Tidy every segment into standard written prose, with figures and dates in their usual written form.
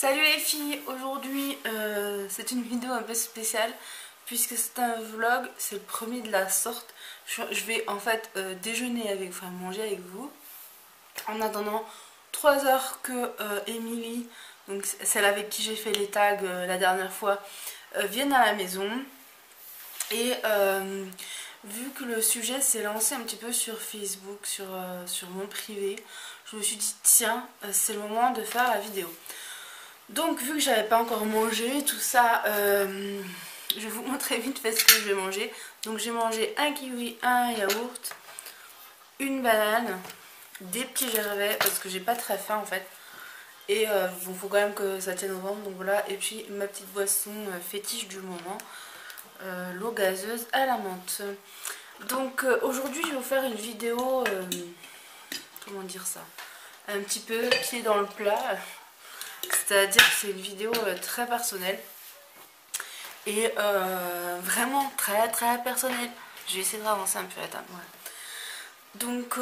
Salut les filles, aujourd'hui c'est une vidéo un peu spéciale puisque c'est un vlog, c'est le premier de la sorte. Je vais en fait déjeuner avec, enfin manger avec vous en attendant 3 heures que Émilie, donc celle avec qui j'ai fait les tags la dernière fois, vienne à la maison. Et vu que le sujet s'est lancé un petit peu sur Facebook, sur mon privé, je me suis dit tiens, c'est le moment de faire la vidéo. Donc vu que j'avais pas encore mangé tout ça, je vais vous montrer vite fait ce que je vais manger. Donc j'ai mangé un kiwi, un yaourt, une banane, des petits gervais parce que j'ai pas très faim en fait. Et bon, faut quand même que ça tienne au ventre, donc voilà. Et puis ma petite boisson fétiche du moment, l'eau gazeuse à la menthe. Donc aujourd'hui je vais vous faire une vidéo, comment dire ça, un petit peu pied dans le plat. C'est-à-dire que c'est une vidéo très personnelle et vraiment très personnelle. Je vais essayer de ravancer un peu la table. Voilà. Donc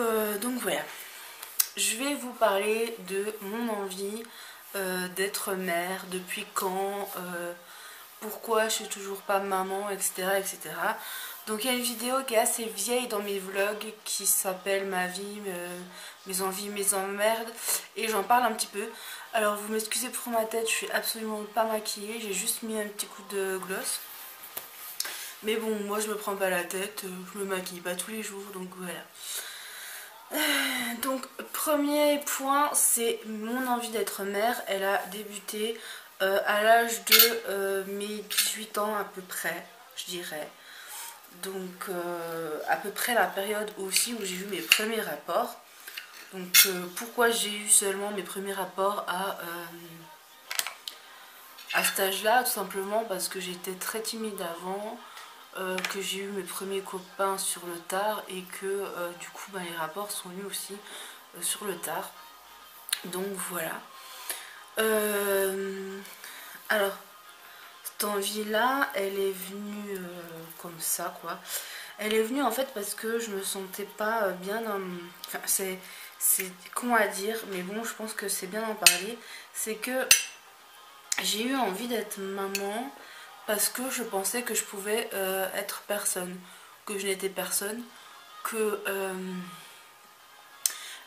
voilà. Je vais vous parler de mon envie d'être mère, depuis quand, pourquoi je suis toujours pas maman, etc. etc. Donc il y a une vidéo qui est assez vieille dans mes vlogs qui s'appelle Ma vie, mes envies, mes emmerdes, et j'en parle un petit peu. Alors vous m'excusez pour ma tête, je suis absolument pas maquillée, j'ai juste mis un petit coup de gloss. Mais bon, moi je me prends pas la tête, je me maquille pas tous les jours, donc voilà. Donc premier point, c'est mon envie d'être mère. Elle a débuté à l'âge de mes 18 ans à peu près, je dirais. Donc à peu près la période aussi où j'ai eu mes premiers rapports. Donc pourquoi j'ai eu seulement mes premiers rapports à cet âge-là? Tout simplement parce que j'étais très timide avant, que j'ai eu mes premiers copains sur le tard et que du coup les rapports sont venus aussi sur le tard. Donc voilà. Alors cette envie-là, elle est venue comme ça quoi. Elle est venue en fait parce que je me sentais pas bien dans... Enfin c'est con à dire, mais bon je pense que c'est bien d'en parler. C'est que j'ai eu envie d'être maman parce que je pensais que je pouvais être personne, que je n'étais personne, que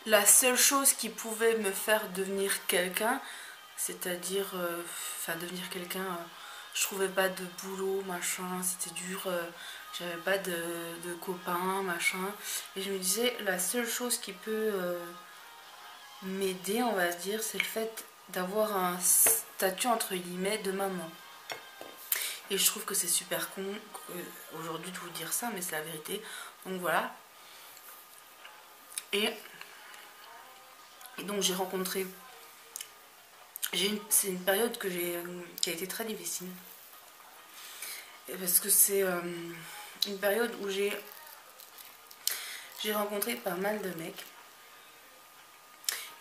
la seule chose qui pouvait me faire devenir quelqu'un, c'est-à-dire enfin devenir quelqu'un, je trouvais pas de boulot, machin, c'était dur, j'avais pas de copains, machin, et je me disais la seule chose qui peut m'aider, on va dire, c'est le fait d'avoir un statut entre guillemets de maman. Et je trouve que c'est super con aujourd'hui de vous dire ça, mais c'est la vérité. Donc voilà. Et donc j'ai rencontré... C'est une période qui a été très difficile. Parce que c'est une période où j'ai rencontré pas mal de mecs.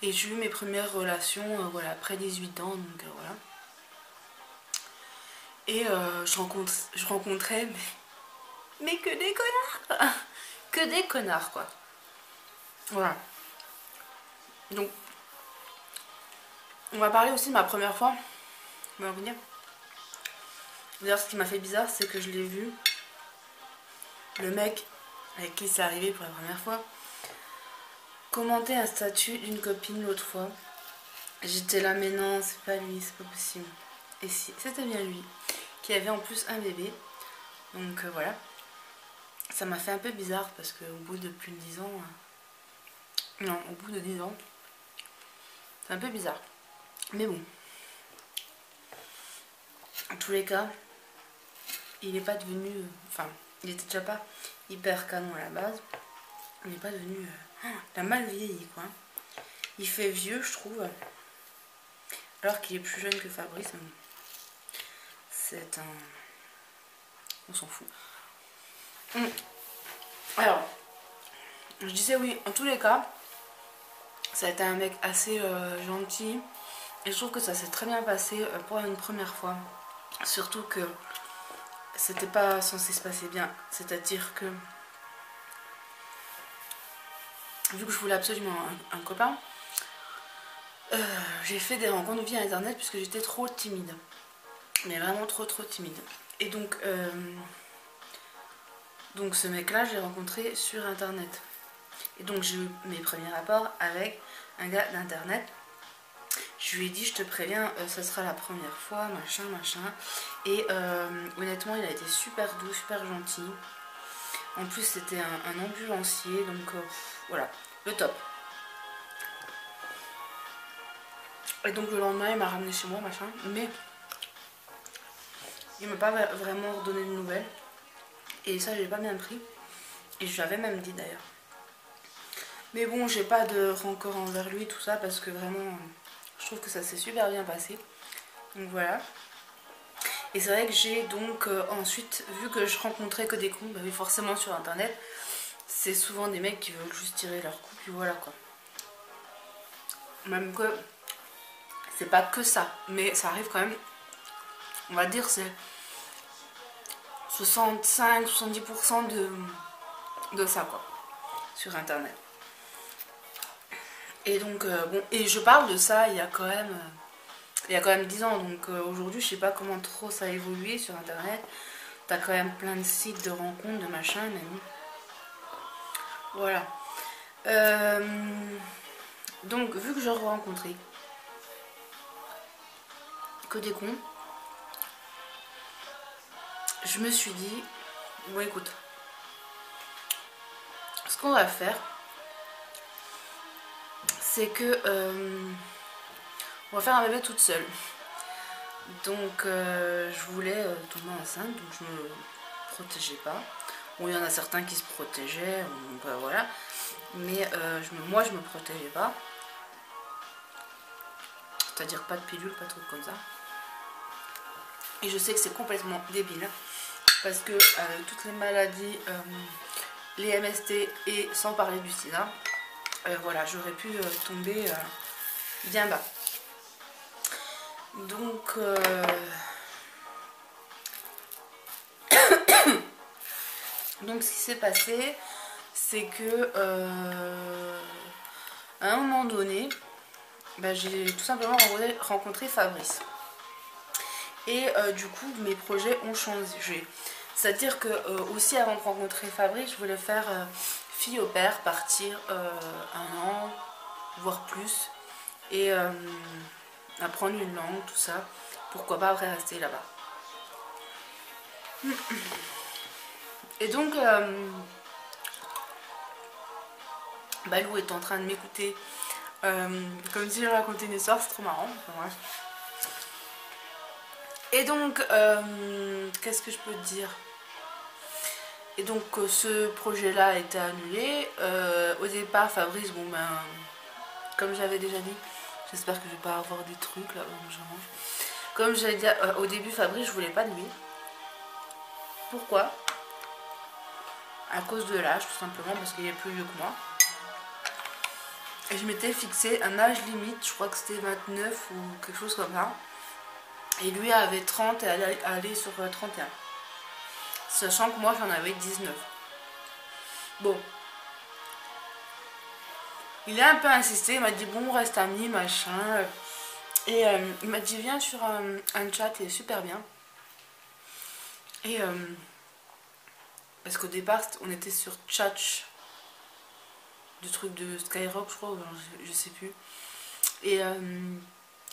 Et j'ai eu mes premières relations voilà, après 18 ans. Donc voilà. Et je rencontrais mais que des connards. Que des connards quoi. Voilà. Donc on va parler aussi de ma première fois. On va revenir. D'ailleurs ce qui m'a fait bizarre c'est que je l'ai vu, le mec avec qui c'est arrivé pour la première fois, commenter un statut d'une copine l'autre fois. J'étais là mais non c'est pas lui, c'est pas possible. Et si, c'était bien lui, qui avait en plus un bébé. Donc voilà. Ça m'a fait un peu bizarre parce qu'au bout de plus de 10 ans... non, au bout de 10 ans, c'est un peu bizarre. Mais bon. En tous les cas, il n'est pas devenu... Enfin, il était déjà pas hyper canon à la base. Il n'est pas devenu... il a mal vieilli quoi. Il fait vieux je trouve. Alors qu'il est plus jeune que Fabrice. C'est un... on s'en fout. Alors, je disais oui, en tous les cas, ça a été un mec assez gentil. Et je trouve que ça s'est très bien passé pour une première fois. Surtout que c'était pas censé se passer bien. C'est-à-dire que, vu que je voulais absolument un copain, j'ai fait des rencontres via internet puisque j'étais trop timide. Mais vraiment trop timide. Et donc ce mec là je l'ai rencontré sur internet. Et donc j'ai eu mes premiers rapports avec un gars d'internet. Je lui ai dit je te préviens, ça sera la première fois, machin. Et honnêtement il a été super doux, super gentil. En plus c'était un ambulancier, donc voilà, le top. Et donc le lendemain il m'a ramené chez moi, machin, mais il m'a pas vraiment redonné de nouvelles. Et ça j'ai pas bien pris. Et je lui avais même dit d'ailleurs. Mais bon, j'ai pas de rancœur envers lui, tout ça, parce que vraiment, je trouve que ça s'est super bien passé. Donc voilà. Et c'est vrai que j'ai donc ensuite, vu que je rencontrais que des cons, bah oui, forcément sur internet, c'est souvent des mecs qui veulent juste tirer leur coup, puis voilà quoi. Même que c'est pas que ça, mais ça arrive quand même, on va dire, c'est 65-70% de ça quoi, sur internet. Et donc, bon, et je parle de ça il y a quand même 10 ans, donc aujourd'hui je sais pas comment trop ça a évolué sur internet. T'as quand même plein de sites de rencontres, de machin, mais bon. Voilà. Donc, vu que j'ai rencontré que des cons, je me suis dit, bon écoute, ce qu'on va faire, c'est que on va faire un bébé toute seule. Donc je voulais tomber enceinte, donc je me protégeais pas. Bon, il y en a certains qui se protégeaient, donc voilà. Mais moi je me protégeais pas. C'est-à-dire pas de pilule, pas de trucs comme ça. Et je sais que c'est complètement débile. Parce que toutes les maladies, les MST et sans parler du sida, voilà, j'aurais pu tomber bien bas. Donc donc ce qui s'est passé, c'est que à un moment donné, bah, j'ai tout simplement rencontré Fabrice. Et du coup mes projets ont changé. C'est-à-dire que aussi avant de rencontrer Fabrice, je voulais faire fille au père, partir 1 an, voire plus, et apprendre une langue, tout ça. Pourquoi pas après rester là-bas. Et donc Balou est en train de m'écouter comme si je racontais une histoire, c'est trop marrant. Enfin, bref. Et donc qu'est-ce que je peux te dire? Et donc ce projet là a été annulé. Au départ Fabrice, bon ben comme j'avais déjà dit, j'espère que je vais pas avoir des trucs là où je mange. Comme j'avais dit au début, Fabrice, je voulais pas de lui. Pourquoi? À cause de l'âge, tout simplement, parce qu'il est plus vieux que moi. Et je m'étais fixé un âge limite, je crois que c'était 29 ou quelque chose comme ça. Et lui avait 30 et allait sur 31. Sachant que moi j'en avais 19. Bon. Il a un peu insisté, il m'a dit bon, on reste amis, machin. Et il m'a dit viens sur un chat, il est super bien. Et parce qu'au départ on était sur Chatch, du truc de Skyrock je crois, je sais plus. Et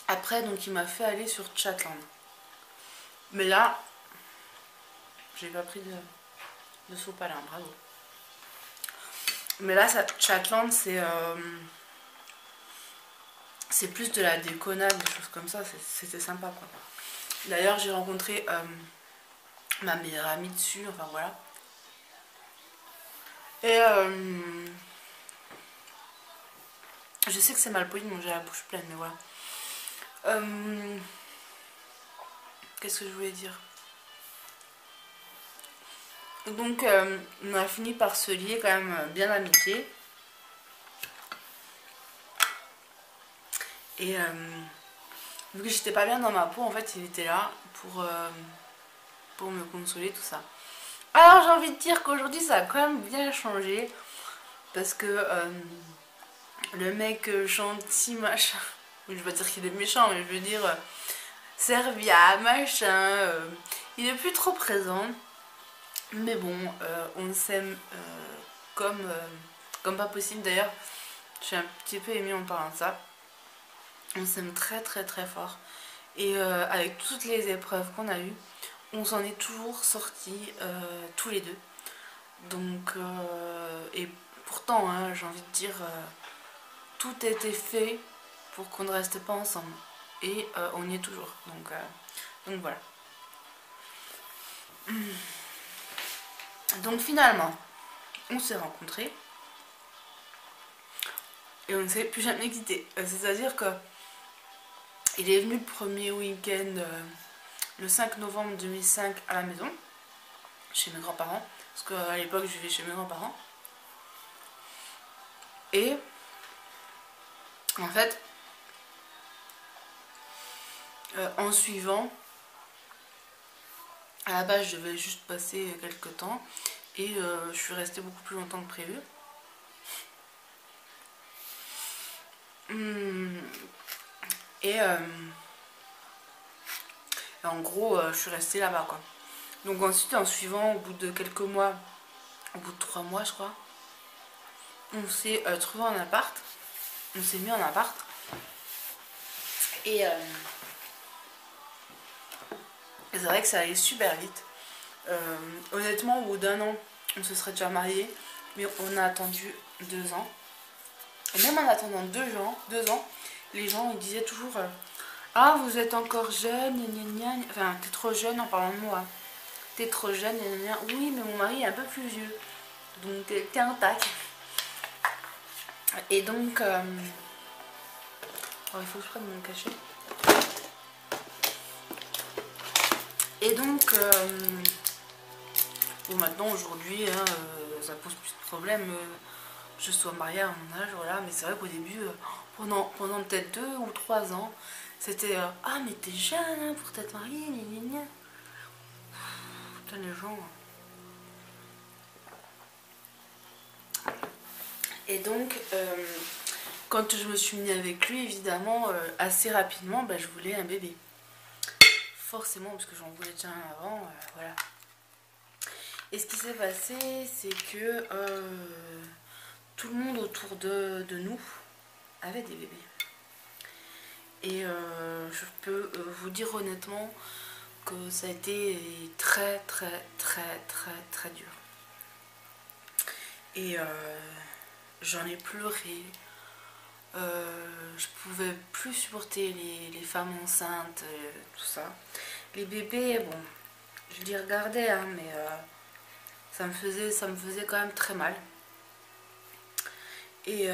après donc il m'a fait aller sur Chatland. Mais là j'ai pas pris de sopalin, bravo. Mais là Chatland c'est plus de la déconnade, des choses comme ça, c'était sympa quoi. D'ailleurs j'ai rencontré ma meilleure amie dessus, enfin voilà. Et je sais que c'est mal poli de manger la bouche pleine, mais voilà. Qu'est-ce que je voulais dire? Donc on a fini par se lier quand même bien d'amitié. Et vu que j'étais pas bien dans ma peau, en fait il était là pour me consoler, tout ça. Alors j'ai envie de dire qu'aujourd'hui ça a quand même bien changé. Parce que le mec gentil machin, je veux pas dire qu'il est méchant, mais je veux dire serviable, machin. Il est plus trop présent. Mais bon, on s'aime comme pas possible. D'ailleurs, je suis un petit peu émue en parlant de ça. On s'aime très très très fort. Et avec toutes les épreuves qu'on a eues, on s'en est toujours sortis tous les deux. Donc, et pourtant, hein, j'ai envie de dire, tout a été fait pour qu'on ne reste pas ensemble. Et on y est toujours. Donc voilà. Donc finalement, on s'est rencontrés. Et on ne s'est plus jamais quitté. C'est-à-dire que il est venu le premier week-end, le 5 novembre 2005, à la maison, chez mes grands-parents. Parce qu'à l'époque, je vivais chez mes grands-parents. Et en fait, en suivant, à la base, je devais juste passer quelques temps. Et je suis restée beaucoup plus longtemps que prévu. Et en gros, je suis restée là-bas, quoi. Donc ensuite, en suivant, au bout de quelques mois, au bout de 3 mois, je crois, on s'est trouvé en appart. On s'est mis en appart. Et c'est vrai que ça allait super vite. Honnêtement, au bout d'un an, on se serait déjà mariés. Mais on a attendu 2 ans. Et même en attendant 2 ans, les gens ils disaient toujours ah, vous êtes encore jeune, gna gna gna. Enfin, t'es trop jeune en parlant de moi. T'es trop jeune, gna gna gna. Oui, mais mon mari est un peu plus vieux. Donc, t'es un tac. Et donc, oh, il faut que je prenne mon cachet. Et donc, bon, maintenant, aujourd'hui, hein, ça pose plus de problème. Je sois mariée à mon âge, voilà. Mais c'est vrai qu'au début, pendant peut-être 2 ou 3 ans, c'était ah, mais t'es jeune hein, pour t'être mariée, gna gna gna. Putain, les gens. Et donc, quand je me suis mis avec lui, évidemment, assez rapidement, bah, je voulais un bébé. Forcément, parce que j'en voulais déjà un avant, voilà. Et ce qui s'est passé, c'est que tout le monde autour de nous avait des bébés. Et je peux vous dire honnêtement que ça a été très très très très très dur. Et j'en ai pleuré. Je pouvais plus supporter les femmes enceintes, tout ça. Les bébés, bon, je les regardais, hein, mais ça me faisait quand même très mal. Et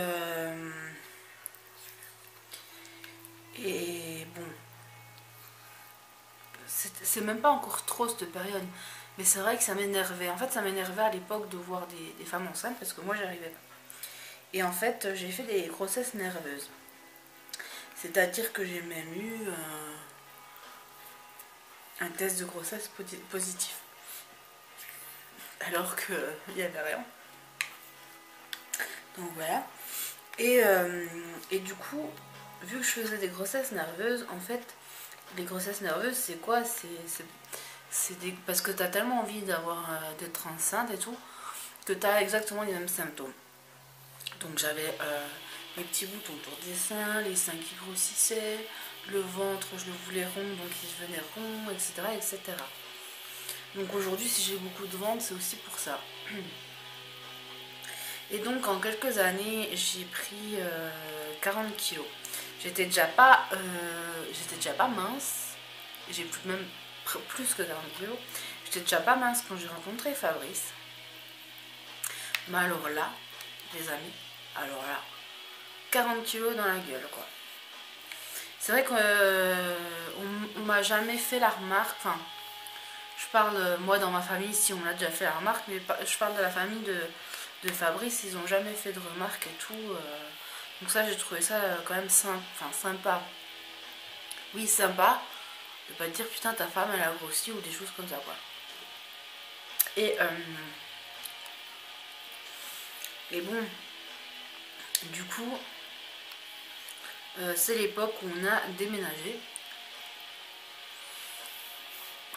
bon, c'est même pas encore trop cette période, mais c'est vrai que ça m'énervait. En fait, ça m'énervait à l'époque de voir des femmes enceintes parce que moi, j'arrivais pas. Et en fait, j'ai fait des grossesses nerveuses. C'est-à-dire que j'ai même eu un test de grossesse positif. Alors qu'il n'y avait rien. Donc voilà. Et du coup, vu que je faisais des grossesses nerveuses, en fait, les grossesses nerveuses, c'est quoi? Parce que tu as tellement envie d'être enceinte et tout, que tu as exactement les mêmes symptômes. Donc j'avais les petits boutons autour des seins, les seins qui grossissaient, le ventre, je le voulais rond, donc il devenait rond, etc. etc. Donc aujourd'hui, si j'ai beaucoup de ventre, c'est aussi pour ça. Et donc en quelques années, j'ai pris 40 kilos. J'étais déjà pas mince. J'ai même plus que 40 kilos. J'étais déjà pas mince quand j'ai rencontré Fabrice. Mais alors là, les amis, alors là, 40 kilos dans la gueule, quoi. C'est vrai qu'on m'a jamais fait la remarque. Enfin, je parle, moi dans ma famille, si on m'a déjà fait la remarque, mais je parle de la famille de Fabrice, ils ont jamais fait de remarques et tout. Donc ça, j'ai trouvé ça quand même sympa. Oui, sympa. De pas te dire putain ta femme elle a grossi ou des choses comme ça, quoi. Et bon, du coup, C'est l'époque où on a déménagé.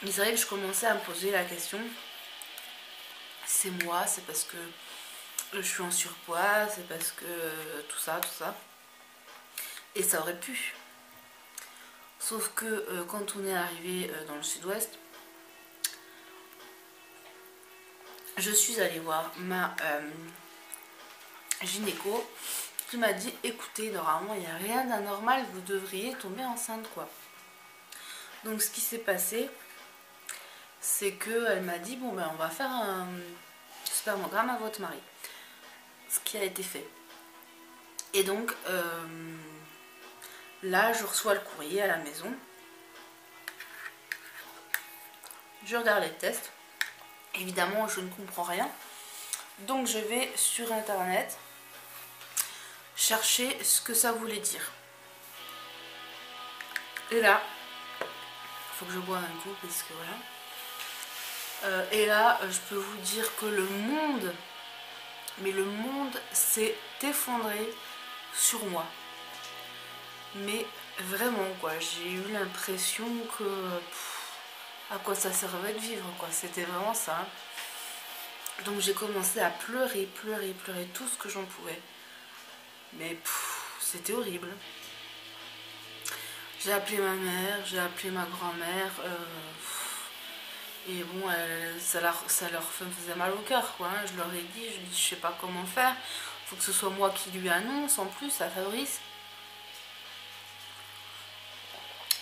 Et c'est vrai que je commençais à me poser la question, c'est moi, c'est parce que je suis en surpoids, c'est parce que tout ça, tout ça. Et ça aurait pu. Sauf que quand on est arrivé dans le sud-ouest, je suis allée voir ma gynéco qui m'a dit écoutez, normalement il n'y a rien d'anormal, vous devriez tomber enceinte quoi. Donc ce qui s'est passé, c'est qu'elle m'a dit bon ben on va faire un spermogramme à votre mari. Ce qui a été fait. Et donc là je reçois le courrier à la maison. Je regarde les tests. Évidemment je ne comprends rien. Donc je vais sur internet chercher ce que ça voulait dire. Et là, il faut que je boive un coup parce que voilà. Et là, je peux vous dire que le monde, mais le monde s'est effondré sur moi. Mais vraiment quoi, j'ai eu l'impression que à quoi ça servait de vivre quoi, c'était vraiment ça. Donc j'ai commencé à pleurer, pleurer, pleurer tout ce que j'en pouvais. Mais c'était horrible. J'ai appelé ma mère, j'ai appelé ma grand-mère. Et bon, ça leur faisait mal au cœur quoi. Hein. Je leur ai dit, je sais pas comment faire. Faut que ce soit moi qui lui annonce en plus à Fabrice.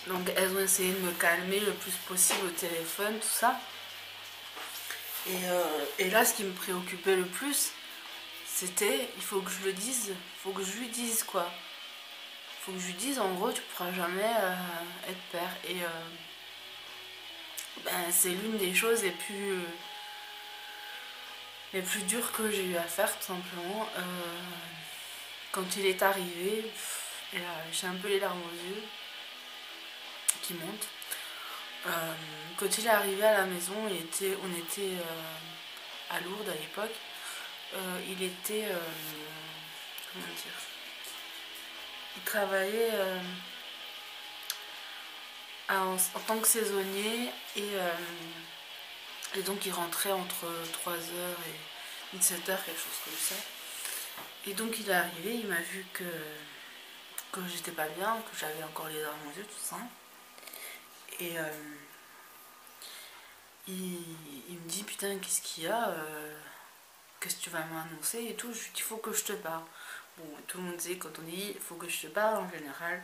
Donc elles ont essayé de me calmer le plus possible au téléphone, tout ça. Et là, ce qui me préoccupait le plus, c'était, il faut que je le dise, il faut que je lui dise quoi. Il faut que je lui dise, en gros, tu pourras jamais être père. Et ben, c'est l'une des choses les plus dures que j'ai eu à faire, tout simplement. Quand il est arrivé, et là, j'ai un peu les larmes aux yeux qui montent. Quand il est arrivé à la maison, on était à Lourdes à l'époque. Il était comment dire, il travaillait en tant que saisonnier et donc il rentrait entre 3h et 17h, quelque chose comme ça. Et donc il est arrivé, il m'a vu que j'étais pas bien, que j'avais encore les larmes aux yeux, tout ça. Et il me dit putain, qu'est-ce qu'il y a, qu'est-ce que tu vas m'annoncer et tout. Je lui dis il faut que je te parle. Bon, tout le monde sait quand on dit il faut que je te parle, en général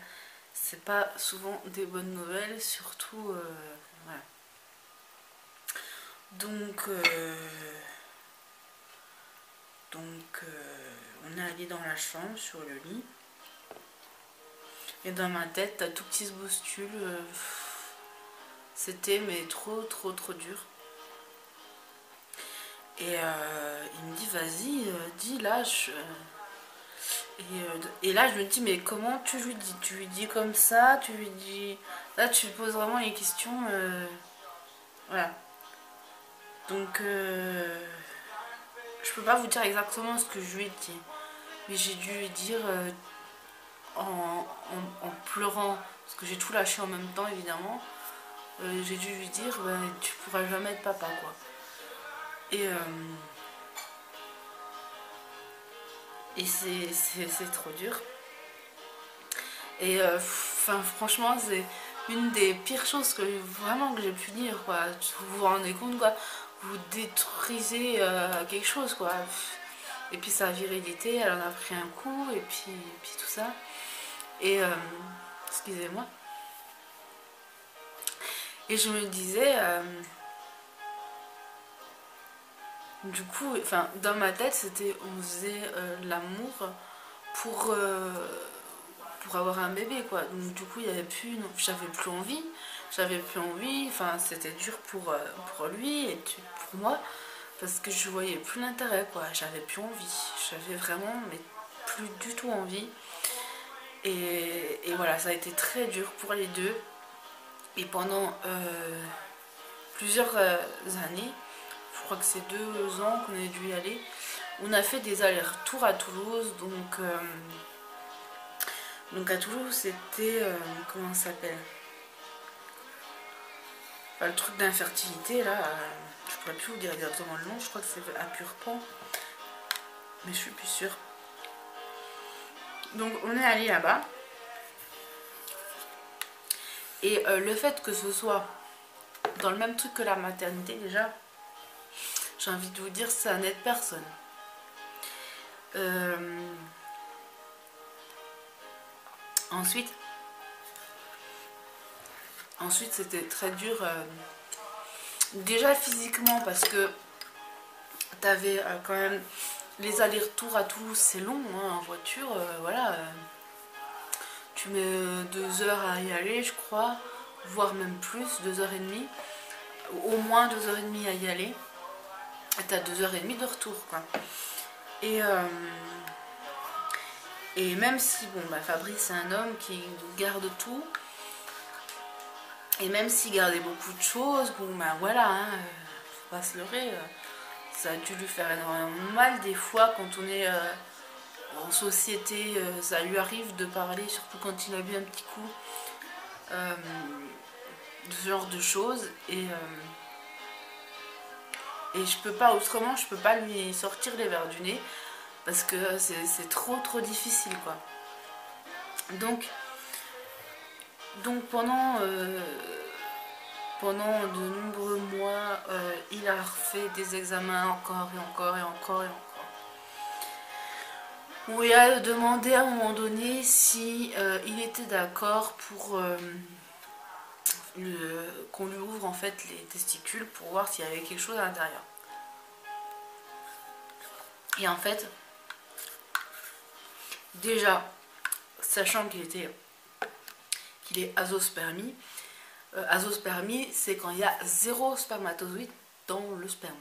c'est pas souvent des bonnes nouvelles, surtout voilà. Donc on est allé dans la chambre sur le lit et dans ma tête t'as tout qui se bouscule. C'était mais trop dur. Et il me dit vas-y, dis là. Et là je me dis mais comment tu lui dis? Tu lui dis comme ça, tu lui dis... Là tu lui poses vraiment les questions. Voilà. Donc je peux pas vous dire exactement ce que je lui ai dit. Mais j'ai dû lui dire en pleurant, parce que j'ai tout lâché en même temps évidemment. J'ai dû lui dire bah, tu pourras jamais être papa quoi. Et c'est trop dur. Et franchement c'est une des pires choses que vraiment que j'ai pu dire quoi. Vous vous rendez compte quoi, vous détruisez quelque chose quoi. Et puis sa virilité elle en a pris un coup et puis tout ça. Et excusez-moi. Et je me disais du coup, enfin dans ma tête c'était on faisait l'amour pour avoir un bébé quoi. Donc du coup il y avait plus, j'avais plus envie, enfin c'était dur pour lui et pour moi parce que je voyais plus l'intérêt quoi, j'avais plus envie, j'avais vraiment mais plus du tout envie. Et voilà, ça a été très dur pour les deux. Et pendant plusieurs années, je crois que c'est 2 ans qu'on a dû y aller, on a fait des allers-retours à Toulouse. Donc Donc à Toulouse c'était, comment ça s'appelle, enfin, le truc d'infertilité là, je pourrais plus vous dire exactement le nom, je crois que c'est à Purpan, mais je suis plus sûre. Donc on est allé là-bas, et le fait que ce soit dans le même truc que la maternité, déjà, j'ai envie de vous dire, ça n'aide personne. Ensuite c'était très dur, déjà physiquement, parce que t'avais quand même les allers-retours à Toulouse, c'est long hein, en voiture, voilà, tu mets 2 heures à y aller, je crois, voire même plus, 2h30, au moins 2h30 à y aller, et t'as 2h30 de retour, quoi. Et même si, bon, bah, Fabrice c'est un homme qui garde tout, et même s'il gardait beaucoup de choses, bon, bah voilà, hein, faut pas se leurrer, ça a dû lui faire énormément mal des fois quand on est en société, ça lui arrive de parler, surtout quand il a bu un petit coup, de ce genre de choses, et je peux pas, autrement, je peux pas lui sortir les verres du nez, parce que c'est trop difficile, quoi. Donc pendant de nombreux mois, il a refait des examens encore et encore et encore et encore. Où il a demandé à un moment donné si il était d'accord pour qu'on lui ouvre en fait les testicules pour voir s'il y avait quelque chose à l'intérieur. Et en fait, déjà, sachant qu'il est azospermie, azospermie c'est quand il y a 0 spermatozoïde dans le sperme.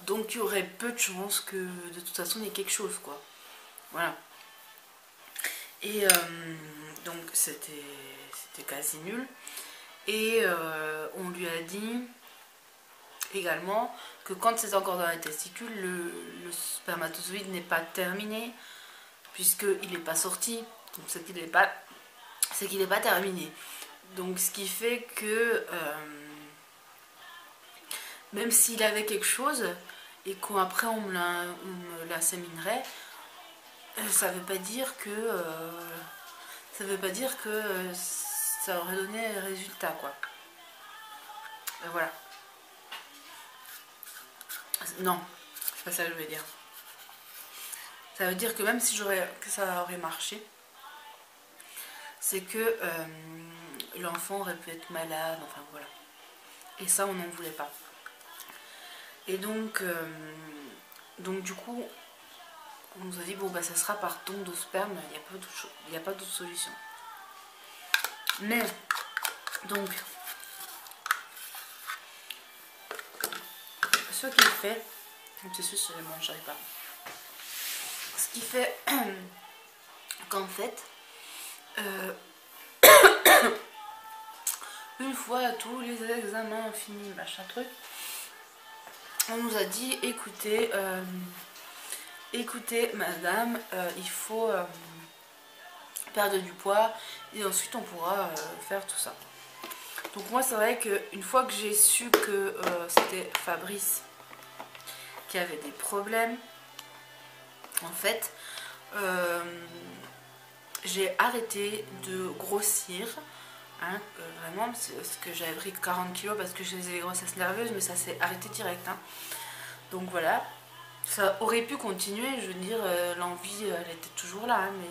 Donc il y aurait peu de chances que de toute façon il y ait quelque chose, quoi. Voilà. Et donc c'était quasi nul. Et on lui a dit également que quand c'est encore dans les testicules, le spermatozoïde n'est pas terminé, puisqu'il n'est pas sorti. Donc c'est qu'il n'est pas terminé. Donc ce qui fait que même s'il avait quelque chose et qu'après on me l'inséminerait, ça veut pas dire que ça aurait donné un résultat, quoi. Voilà. Non, c'est pas ça que je veux dire. Ça veut dire que même si que ça aurait marché, c'est que l'enfant aurait pu être malade, enfin voilà. Et ça, on n'en voulait pas. Et donc du coup, on nous a dit, bon bah ça sera par don de sperme, il n'y a pas d'autre solution. Mais, donc, ce qu'il fait, c'est sûr, je ne mangerai pas. Ce qui fait qu'en fait, une fois tous les examens finis, machin truc, on nous a dit, écoutez madame, il faut perdre du poids et ensuite on pourra faire tout ça. Donc moi c'est vrai qu'une fois que j'ai su que c'était Fabrice qui avait des problèmes, en fait j'ai arrêté de grossir, hein, vraiment, parce que j'avais pris 40 kilos parce que je faisais des grossesses nerveuses, mais ça s'est arrêté direct, hein. Donc voilà, ça aurait pu continuer, je veux dire, l'envie elle était toujours là, hein, mais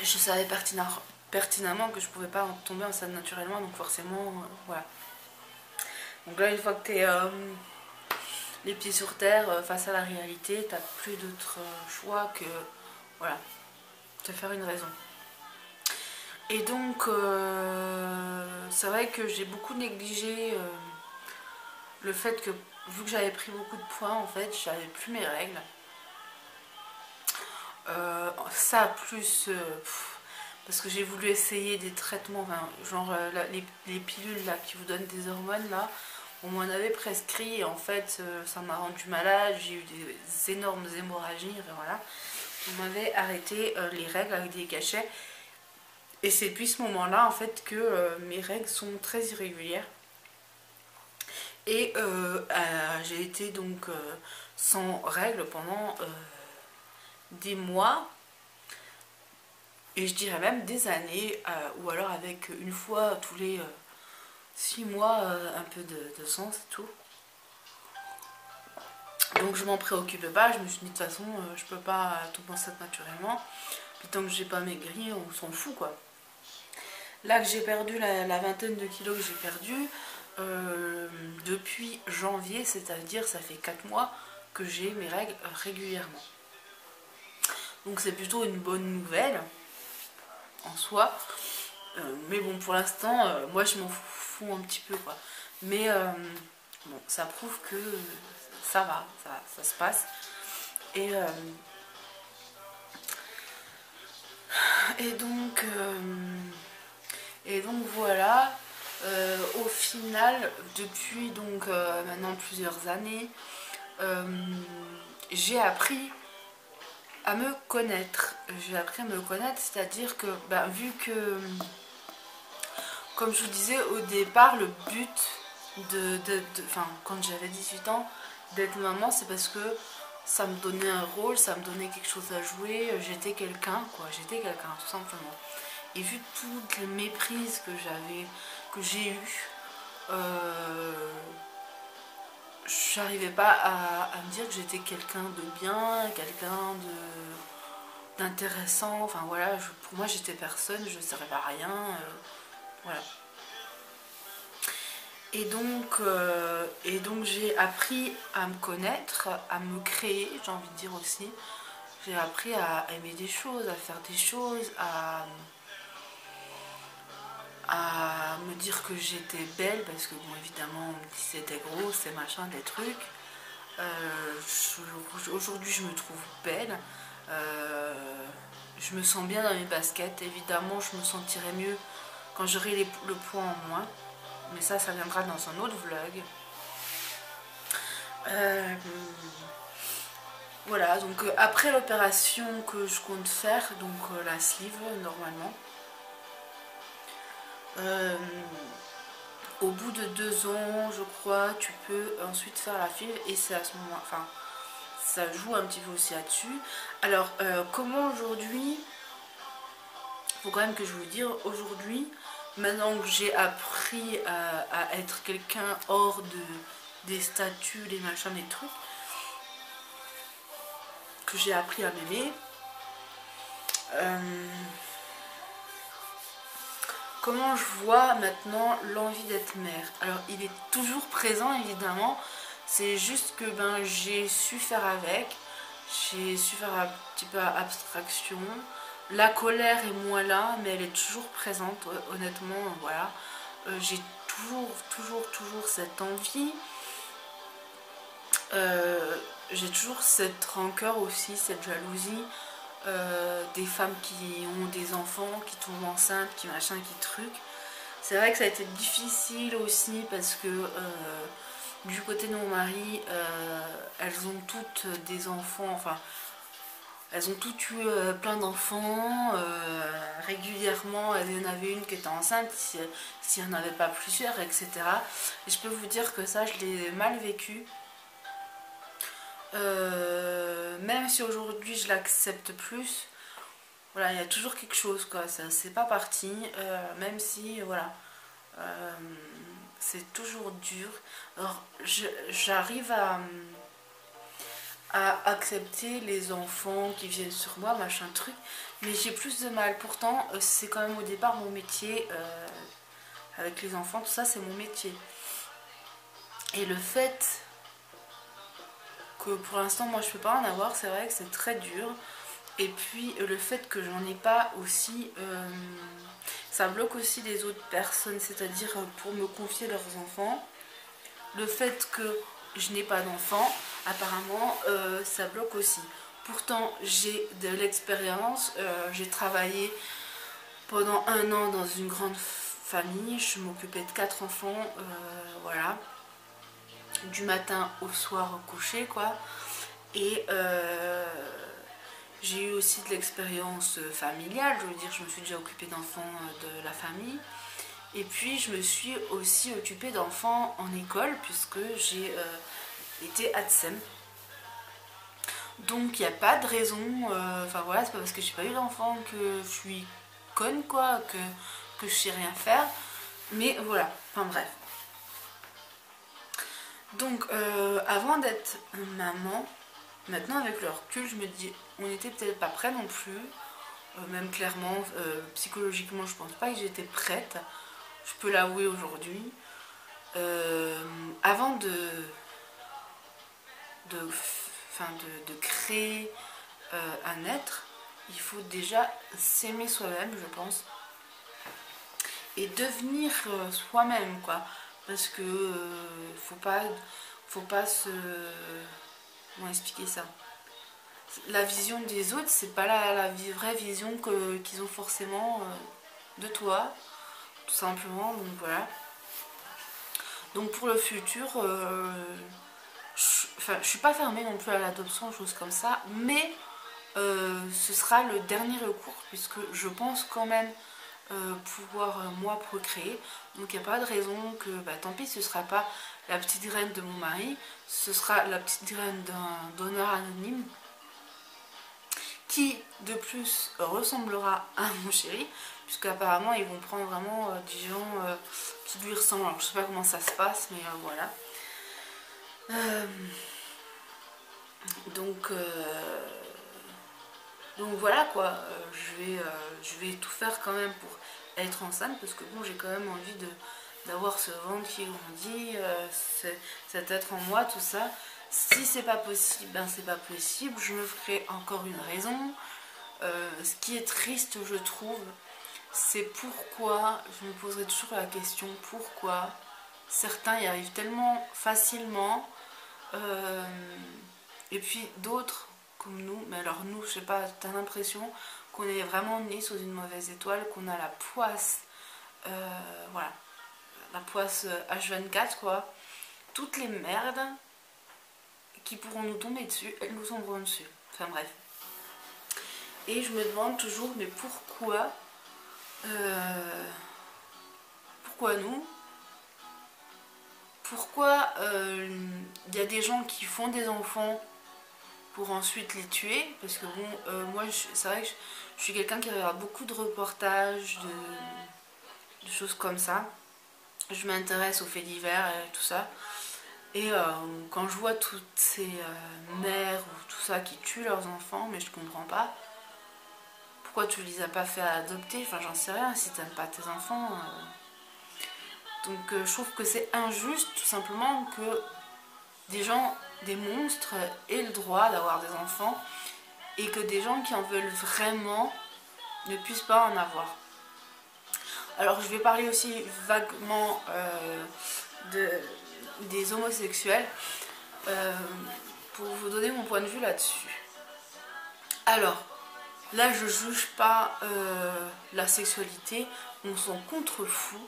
je savais pertinemment que je pouvais pas tomber enceinte naturellement, donc forcément, voilà. Donc là, une fois que tu es les pieds sur terre, face à la réalité, t'as plus d'autre choix que, voilà, te faire une raison. Et donc, c'est vrai que j'ai beaucoup négligé le fait que, vu que j'avais pris beaucoup de poids, en fait, j'avais plus mes règles. Ça, plus... parce que j'ai voulu essayer des traitements, enfin, genre les pilules là qui vous donnent des hormones là, On m'en avait prescrit et en fait ça m'a rendu malade, j'ai eu des énormes hémorragies, et voilà. On m'avait arrêté les règles avec des cachets et c'est depuis ce moment-là en fait que mes règles sont très irrégulières. Et j'ai été donc sans règles pendant des mois et je dirais même des années, ou alors avec une fois tous les 6 mois un peu de sang, c'est tout. Donc je m'en préoccupais pas, je me suis dit de toute façon je peux pas tout penser naturellement, puis tant que j'ai pas maigri on s'en fout quoi. Là que j'ai perdu la vingtaine de kilos que j'ai perdu depuis janvier, c'est-à-dire ça fait 4 mois que j'ai mes règles régulièrement. Donc c'est plutôt une bonne nouvelle en soi, mais bon pour l'instant moi je m'en fous un petit peu quoi. Mais bon, ça prouve que ça va, ça se passe. Et, et donc voilà, au final, depuis donc maintenant plusieurs années, j'ai appris à me connaître. C'est-à-dire que, vu que, comme je vous disais au départ, le but quand j'avais 18 ans, d'être maman, c'est parce que ça me donnait un rôle, ça me donnait quelque chose à jouer, j'étais quelqu'un, quoi, j'étais quelqu'un, tout simplement. Et vu toutes les méprises que j'ai eues, j'arrivais pas à me dire que j'étais quelqu'un de bien, quelqu'un d'intéressant, enfin voilà, pour moi j'étais personne, je ne servais à rien, voilà. Et donc j'ai appris à me connaître, à me créer, j'ai envie de dire aussi. J'ai appris à aimer des choses, à faire des choses, à me dire que j'étais belle, parce que bon évidemment on me disait t'es grosse, t'es machin, des trucs. Aujourd'hui je me trouve belle, je me sens bien dans mes baskets. Évidemment je me sentirai mieux quand j'aurai le poids en moins, mais ça viendra dans un autre vlog. Voilà, donc après l'opération que je compte faire, donc la sleeve normalement, au bout de 2 ans je crois tu peux ensuite faire la FIV, et c'est à ce moment, enfin ça joue un petit peu aussi là-dessus. Alors comment aujourd'hui, faut quand même que je vous dise, aujourd'hui, maintenant que j'ai appris à être quelqu'un hors des statuts, des machins, des trucs, que j'ai appris à m'aimer, comment je vois maintenant l'envie d'être mère. Alors il est toujours présent évidemment, c'est juste que j'ai su faire avec, j'ai su faire un petit peu abstraction. La colère est moins là, mais elle est toujours présente, honnêtement, voilà. J'ai toujours cette envie. J'ai toujours cette rancœur aussi, cette jalousie des femmes qui ont des enfants, qui tombent enceintes, qui machin, qui truc. C'est vrai que ça a été difficile aussi parce que du côté de mon mari, elles ont toutes des enfants, enfin elles ont toutes eu plein d'enfants, régulièrement il y en avait une qui était enceinte, s'il n'y en avait pas plusieurs, etc. Et je peux vous dire que ça je l'ai mal vécu. Même si aujourd'hui je l'accepte plus, voilà, il y a toujours quelque chose quoi, c'est pas parti, même si voilà, c'est toujours dur. Alors j'arrive à accepter les enfants qui viennent sur moi, machin truc, mais j'ai plus de mal. Pourtant c'est quand même au départ mon métier, avec les enfants, tout ça c'est mon métier. Et le fait que pour l'instant moi je peux pas en avoir, c'est vrai que c'est très dur. Et puis le fait que j'en ai pas aussi, ça bloque aussi les autres personnes, c'est-à-dire pour me confier leurs enfants. Le fait que je n'ai pas d'enfants, apparemment, ça bloque aussi. Pourtant, j'ai de l'expérience, j'ai travaillé pendant 1 an dans une grande famille, je m'occupais de 4 enfants, voilà. du matin au soir au coucher quoi. Et j'ai eu aussi de l'expérience familiale, je veux dire, je me suis déjà occupée d'enfants de la famille. Et puis je me suis aussi occupée d'enfants en école puisque j'ai été ATSEM. Donc il n'y a pas de raison, enfin voilà, c'est pas parce que j'ai pas eu d'enfant que je suis conne quoi, que je sais rien faire. Mais voilà, enfin bref. Donc avant d'être maman, maintenant avec le recul, je me dis, on n'était peut-être pas prêts non plus. Même clairement, psychologiquement, je pense pas que j'étais prête. Je peux l'avouer aujourd'hui. Avant de, de créer un être, il faut déjà s'aimer soi-même, je pense. Et devenir soi-même, quoi. Parce que faut pas se... Comment expliquer ça? La vision des autres, c'est pas la vraie vision qu'ils ont forcément de toi, tout simplement. Donc voilà. Donc pour le futur, je suis pas fermée non plus à l'adoption, choses comme ça, mais ce sera le dernier recours puisque je pense quand même pouvoir moi procréer. Donc il n'y a pas de raison que bah, tant pis ce sera pas la petite graine de mon mari, ce sera la petite graine d'un donneur anonyme qui de plus ressemblera à mon chéri, puisqu'apparemment ils vont prendre vraiment des gens qui lui ressemblent. Alors je sais pas comment ça se passe, mais voilà. Donc, donc voilà quoi, je vais tout faire quand même pour être enceinte, parce que bon, j'ai quand même envie d'avoir ce ventre qui grandit, cet être en moi, tout ça. Si c'est pas possible, ben c'est pas possible, je me ferai encore une raison. Ce qui est triste, je trouve, c'est pourquoi, je me poserai toujours la question, pourquoi certains y arrivent tellement facilement, et puis d'autres, comme nous, mais alors nous, je sais pas, t'as l'impression qu'on est vraiment né sous une mauvaise étoile, qu'on a la poisse, voilà, la poisse H24 quoi. Toutes les merdes qui pourront nous tomber dessus, elles nous tomberont dessus. Enfin bref. Et je me demande toujours, mais pourquoi pourquoi nous? Pourquoi y a des gens qui font des enfants pour ensuite les tuer? Parce que bon, moi c'est vrai que je suis quelqu'un qui regarde beaucoup de reportages, de choses comme ça. Je m'intéresse aux faits divers et tout ça. Et quand je vois toutes ces mères ou tout ça qui tuent leurs enfants, mais je comprends pas. Pourquoi tu les as pas fait adopter? Enfin j'en sais rien, si t'aimes pas tes enfants. Donc je trouve que c'est injuste tout simplement que des gens, des monstres, aient le droit d'avoir des enfants et que des gens qui en veulent vraiment ne puissent pas en avoir. Alors je vais parler aussi vaguement des homosexuels pour vous donner mon point de vue là-dessus. Alors, là je juge pas la sexualité, on s'en contrefout,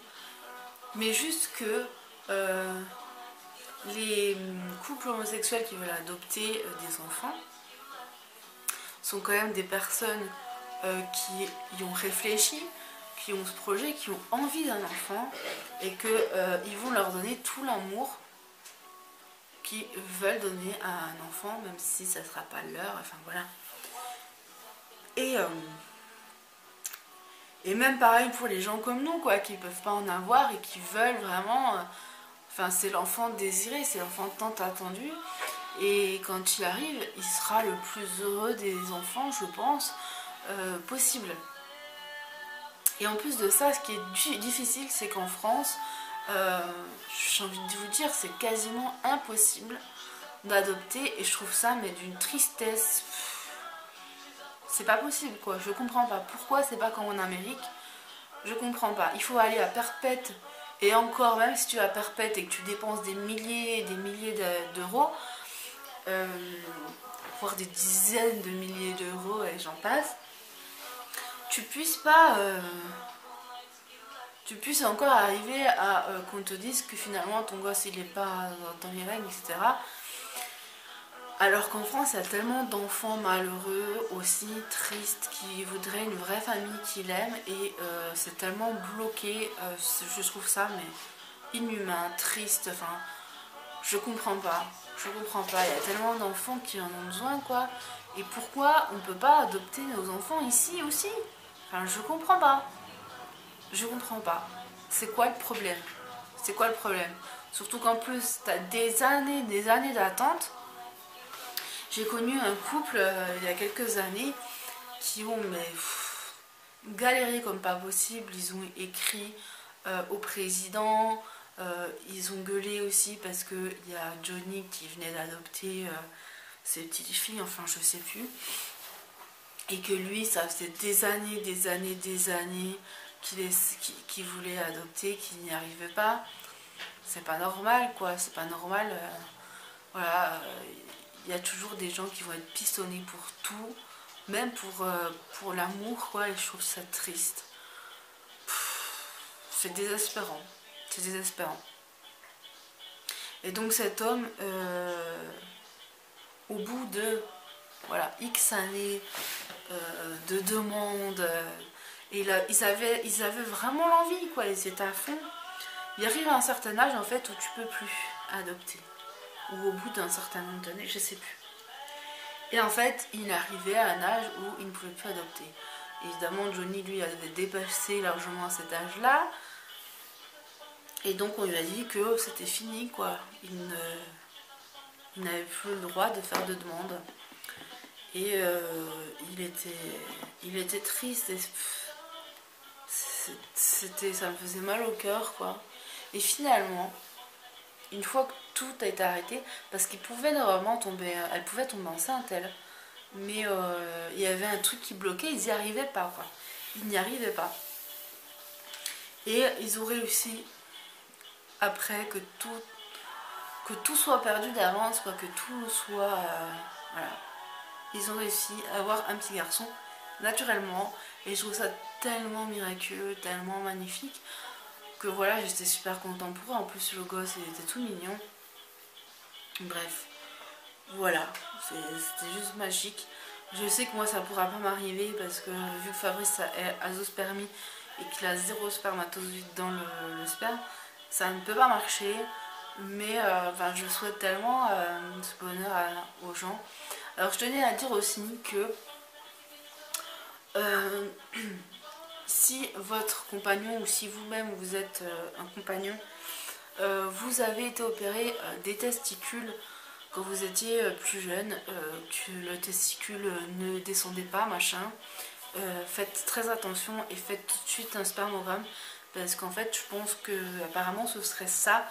mais juste que les couples homosexuels qui veulent adopter des enfants sont quand même des personnes qui y ont réfléchi, qui ont ce projet, qui ont envie d'un enfant et qu'ils vont leur donner tout l'amour qu'ils veulent donner à un enfant, même si ça ne sera pas leur, enfin voilà. Et même pareil pour les gens comme nous, quoi, qui ne peuvent pas en avoir et qui veulent vraiment... Enfin, c'est l'enfant désiré, c'est l'enfant tant attendu. Et quand il arrive, il sera le plus heureux des enfants, je pense, possible. Et en plus de ça, ce qui est difficile, c'est qu'en France, j'ai envie de vous dire, c'est quasiment impossible d'adopter. Et je trouve ça, mais d'une tristesse. C'est pas possible, quoi. Je comprends pas. Pourquoi c'est pas comme en Amérique? Je comprends pas. Il faut aller à perpète. Et encore, même si tu vas à perpète et que tu dépenses des milliers et des milliers d'euros, voire des dizaines de milliers d'euros et j'en passe, tu puisses pas tu puisses encore arriver à qu'on te dise que finalement ton gosse il est pas dans les règles, etc. Alors qu'en France, il y a tellement d'enfants malheureux, aussi tristes, qui voudraient une vraie famille qui l'aime, et c'est tellement bloqué, je trouve ça mais inhumain, triste, enfin, je comprends pas, il y a tellement d'enfants qui en ont besoin, quoi, et pourquoi on peut pas adopter nos enfants ici aussi? Enfin, je comprends pas, c'est quoi le problème? C'est quoi le problème? Surtout qu'en plus, t'as des années d'attente. J'ai connu un couple il y a quelques années qui ont galéré comme pas possible. Ils ont écrit au président, ils ont gueulé aussi parce qu'il y a Johnny qui venait d'adopter ses petites filles, enfin je sais plus. Et que lui, ça faisait des années qu'il voulait adopter, qu'il n'y arrivait pas. C'est pas normal, quoi, c'est pas normal. Voilà, il y a toujours des gens qui vont être pistonnés pour tout, même pour l'amour, quoi, et je trouve ça triste. C'est désespérant, c'est désespérant. Et donc cet homme, au bout de voilà, X années de demande, et là, ils avaient vraiment l'envie, quoi, ils étaient à fond. Il arrive à un certain âge, en fait, où tu peux plus adopter. Ou au bout d'un certain nombre d'années, je sais plus. Et en fait, il arrivait à un âge où il ne pouvait plus adopter. Évidemment, Johnny, lui, avait dépassé largement cet âge-là. Et donc, on lui a dit que c'était fini, quoi. Il n'avait plus le droit de faire de demande. Et il était triste. Et ça me faisait mal au cœur, quoi. Et finalement, une fois que tout a été arrêté, parce qu'il pouvait normalement tomber, elle pouvait tomber enceinte, elle, mais il y avait un truc qui bloquait, ils n'y arrivaient pas, quoi. Ils n'y arrivaient pas. Et ils ont réussi, après que tout soit perdu d'avance, quoi, que tout soit... voilà. Ils ont réussi à avoir un petit garçon, naturellement, et je trouve ça tellement miraculeux, tellement magnifique, que voilà, j'étais super contente pour eux. En plus, le gosse, il était tout mignon. Bref, voilà, c'était juste magique. Je sais que moi, ça pourra pas m'arriver parce que vu que Fabrice est azoospermie et qu'il a 0 spermatozoïde dans le sperme, ça ne peut pas marcher. Mais enfin, je souhaite tellement ce bonheur aux gens. Alors, je tenais à dire aussi que si votre compagnon ou si vous-même vous êtes un compagnon, vous avez été opéré des testicules quand vous étiez plus jeune, que le testicule ne descendait pas, machin, faites très attention et faites tout de suite un spermogramme, parce qu'en fait je pense que apparemment ce serait ça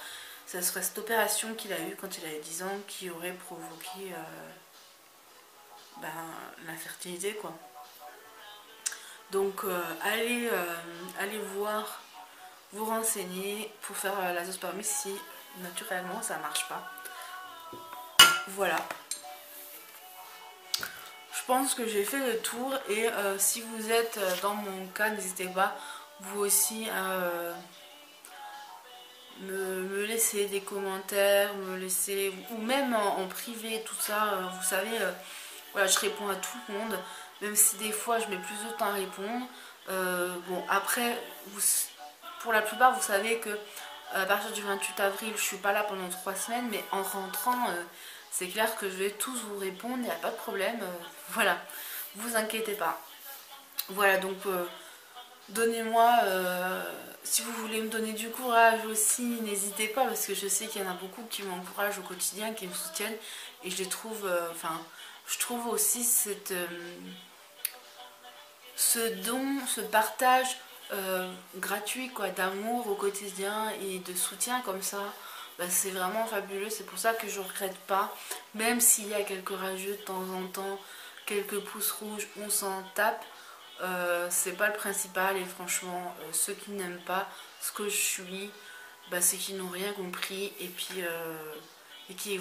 serait cette opération qu'il a eue quand il avait 10 ans qui aurait provoqué l'infertilité, quoi. Donc allez voir, vous renseigner pour faire l'azoospermie si naturellement ça marche pas. Voilà. Je pense que j'ai fait le tour et si vous êtes dans mon cas, n'hésitez pas vous aussi à me laisser des commentaires, ou même en privé, tout ça, vous savez, voilà, je réponds à tout le monde, même si des fois je mets plus de temps à répondre. Bon, après, pour la plupart, vous savez que à partir du 28 avril, je suis pas là pendant 3 semaines, mais en rentrant, c'est clair que je vais tous vous répondre, il n'y a pas de problème, voilà, vous inquiétez pas. Voilà, donc donnez-moi, si vous voulez me donner du courage aussi, n'hésitez pas, parce que je sais qu'il y en a beaucoup qui m'encouragent au quotidien, qui me soutiennent, et je les trouve, je trouve aussi ce don, ce partage gratuit, quoi, d'amour au quotidien et de soutien comme ça, c'est vraiment fabuleux. C'est pour ça que je regrette pas, même s'il y a quelques rageux de temps en temps, quelques pouces rouges, on s'en tape. C'est pas le principal, et franchement ceux qui n'aiment pas ce que je suis, c'est qu'ils n'ont rien compris, et puis et qui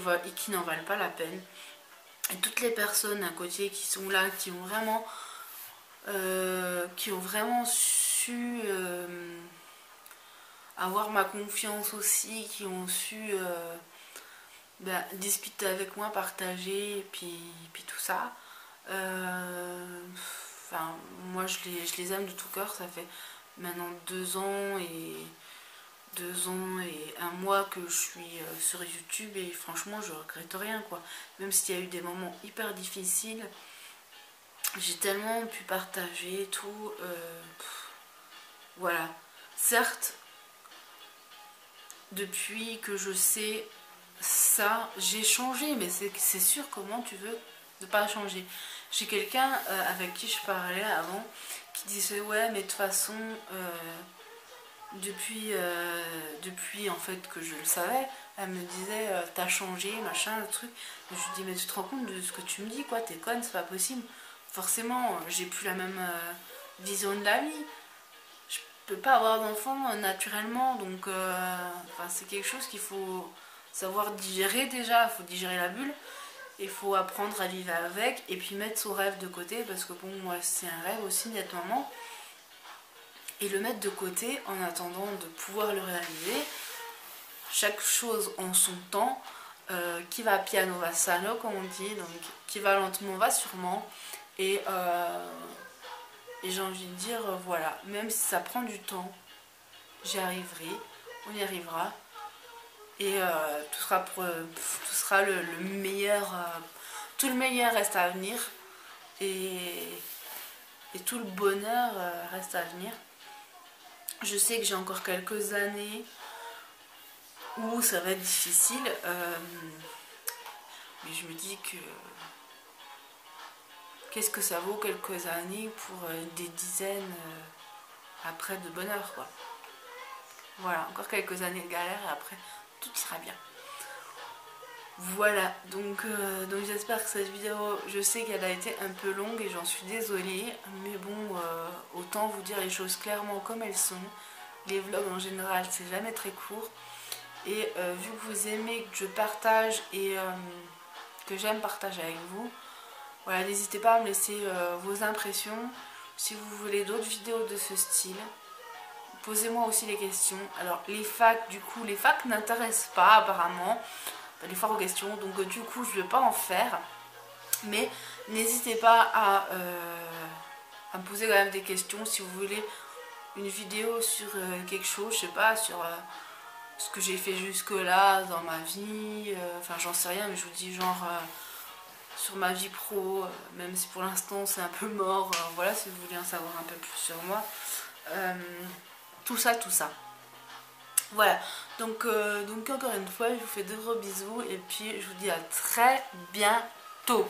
n'en valent pas la peine. Et toutes les personnes à côté qui sont là, qui ont vraiment su avoir ma confiance aussi, qui ont su discuter avec moi, partager, et puis tout ça. Enfin, moi je les aime de tout cœur, ça fait maintenant 2 ans et 1 mois que je suis sur YouTube et franchement je regrette rien quoi. Même s'il y a eu des moments hyper difficiles, j'ai tellement pu partager tout. Voilà. Certes, depuis que je sais ça, j'ai changé, mais c'est sûr, comment tu veux ne pas changer. J'ai quelqu'un avec qui je parlais avant qui disait ouais mais de toute façon depuis en fait que je le savais, elle me disait t'as changé machin le truc. Je lui dis mais tu te rends compte de ce que tu me dis quoi, t'es conne, c'est pas possible. Forcément j'ai plus la même vision de la vie. Je peux pas avoir d'enfant naturellement donc c'est quelque chose qu'il faut savoir digérer déjà, il faut digérer la bulle. Il faut apprendre à vivre avec et puis mettre son rêve de côté parce que bon moi c'est un rêve aussi d'être maman et le mettre de côté en attendant de pouvoir le réaliser. Chaque chose en son temps, qui va piano va sano comme on dit, donc qui va lentement va sûrement et j'ai envie de dire voilà, même si ça prend du temps, j'y arriverai, on y arrivera. Et tout sera le meilleur, tout le meilleur reste à venir et tout le bonheur reste à venir. Je sais que j'ai encore quelques années où ça va être difficile, mais je me dis que qu'est-ce que ça vaut quelques années pour des dizaines après de bonheur quoi. Voilà, encore quelques années de galère et après tout ira bien. Voilà, donc j'espère que cette vidéo, je sais qu'elle a été un peu longue et j'en suis désolée, mais bon, autant vous dire les choses clairement comme elles sont. Les vlogs en général, c'est jamais très court. Et vu que vous aimez que je partage et que j'aime partager avec vous, voilà, n'hésitez pas à me laisser vos impressions. Si vous voulez d'autres vidéos de ce style, posez-moi aussi les questions. Alors les facs, du coup, les facs n'intéressent pas apparemment. Les foires aux questions, donc du coup je ne vais pas en faire, mais n'hésitez pas à me poser quand même des questions si vous voulez une vidéo sur quelque chose, je sais pas, sur ce que j'ai fait jusque là dans ma vie, enfin j'en sais rien, mais je vous dis genre sur ma vie pro, même si pour l'instant c'est un peu mort, voilà, si vous voulez en savoir un peu plus sur moi, tout ça. Voilà, donc encore une fois, je vous fais de gros bisous et puis je vous dis à très bientôt.